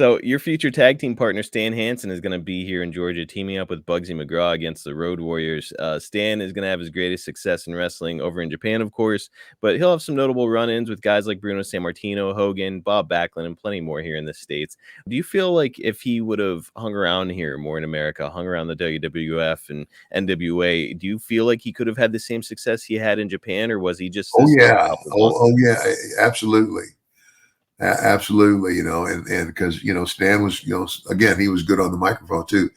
So your future tag team partner Stan Hansen is going to be here in Georgia, teaming up with Bugsy McGraw against the Road Warriors. Stan is going to have his greatest success in wrestling over in Japan, of course, but he'll have some notable run-ins with guys like Bruno Sammartino, Hogan, Bob Backlund, and plenty more here in the States. Do you feel like if he would have hung around here more in America, hung around the WWF and NWA, do you feel like he could have had the same success he had in Japan, or was he just Oh this yeah, top of the mountain? absolutely. Absolutely, and because Stan was, again, he was good on the microphone too,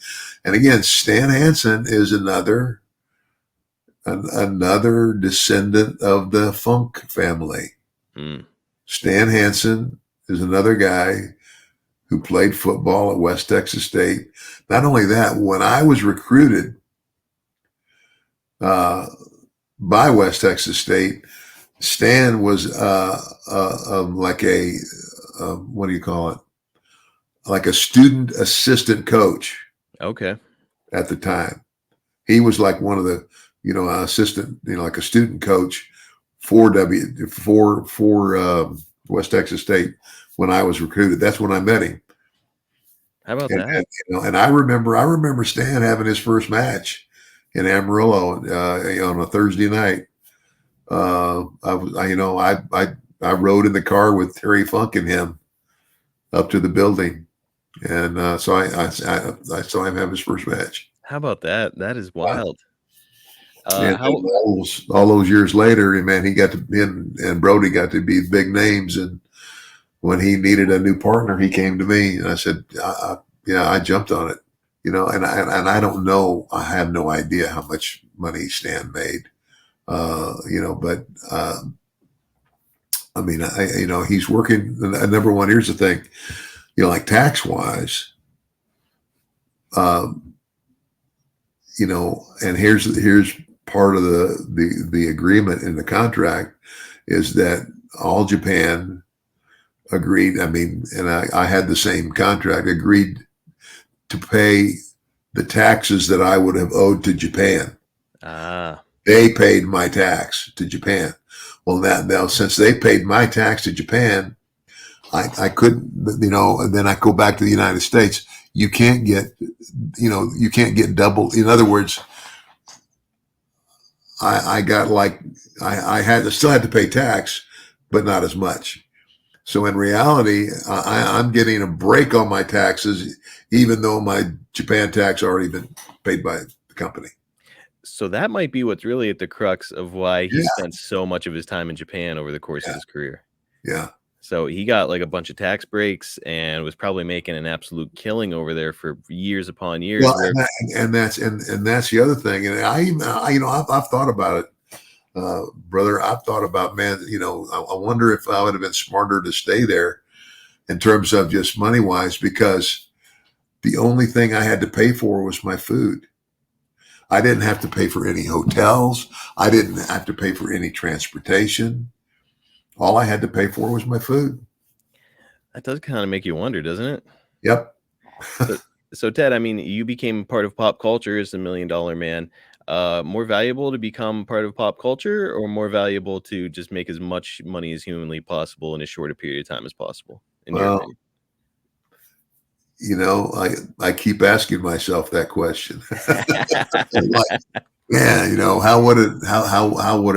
and again, Stan Hansen is another descendant of the Funk family. Mm, Stan Hansen is another guy who played football at West Texas State. Not only that, when I was recruited uh, by West Texas State, Stan was like a what do you call it? Like a student assistant coach okay. at the time. He was like one of the, assistant, like a student coach for West Texas State when I was recruited. That's when I met him. How about And, that? and I remember Stan having his first match in Amarillo on a Thursday night. I rode in the car with Terry Funk and him up to the building, and so I saw him have his first match. How about that? That is Yeah. wild. And How all those years later, and man, him and Brody got to be big names. And when he needed a new partner, he came to me, and I said, "Yeah, I jumped on it." And I don't know, I have no idea how much money Stan made, but I mean, he's working. Number one, here's the thing, like tax wise, um, and here's part of the agreement in the contract is that All Japan agreed. I mean, and I had the same contract, agreed to pay the taxes that I would have owed to Japan. ah They paid my tax to Japan. Well, now since they paid my tax to Japan, I couldn't, and then I go back to the United States. You can't get, double. In other words, I got like, I still had to pay tax, but not as much. So in reality, I'm getting a break on my taxes, even though my Japan tax already been paid by the company. So that might be what's really at the crux of why he Yeah, spent so much of his time in Japan over the course of yeah, his career. yeah. So he got like a bunch of tax breaks and was probably making an absolute killing over there for years upon years. Well, Where and that's the other thing. And I've thought about it, brother. I've thought about, man. I wonder if I would have been smarter to stay there in terms of just money wise, because the only thing I had to pay for was my food. I didn't have to pay for any hotels. I didn't have to pay for any transportation. All I had to pay for was my food. that does kind of make you wonder, doesn't it? Yep. So, so Ted, I mean, you became part of pop culture as the $1 Million Man. More valuable to become part of pop culture, or more valuable to just make as much money as humanly possible in as short a period of time as possible, in your Well, opinion? I keep asking myself that question. Like, yeah, how would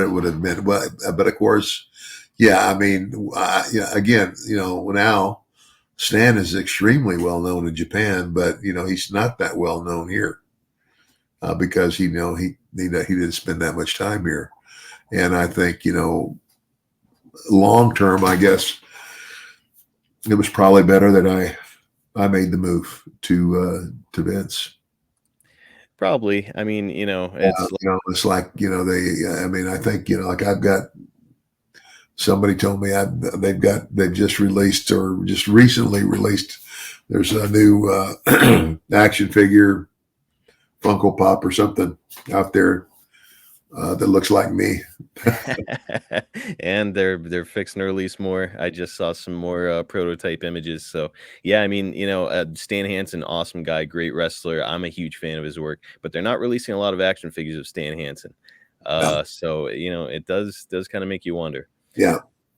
it would have been? Well, but of course, yeah. I mean, yeah. Again, now Stan is extremely well known in Japan, but he's not that well known here because he didn't spend that much time here. And I think long term, I guess it was probably better that I made the move to Vince. Probably. I mean, it's It's like they. I mean, I think like I've got somebody told me they've just released or just recently released. There's a new action figure Funko Pop or something out there that looks like me. and they're fixing to release more. I just saw some more prototype images. So yeah, I mean, Stan Hansen, awesome guy, great wrestler. I'm a huge fan of his work, but they're not releasing a lot of action figures of Stan Hansen. Yeah, So it does kind of make you wonder. yeah.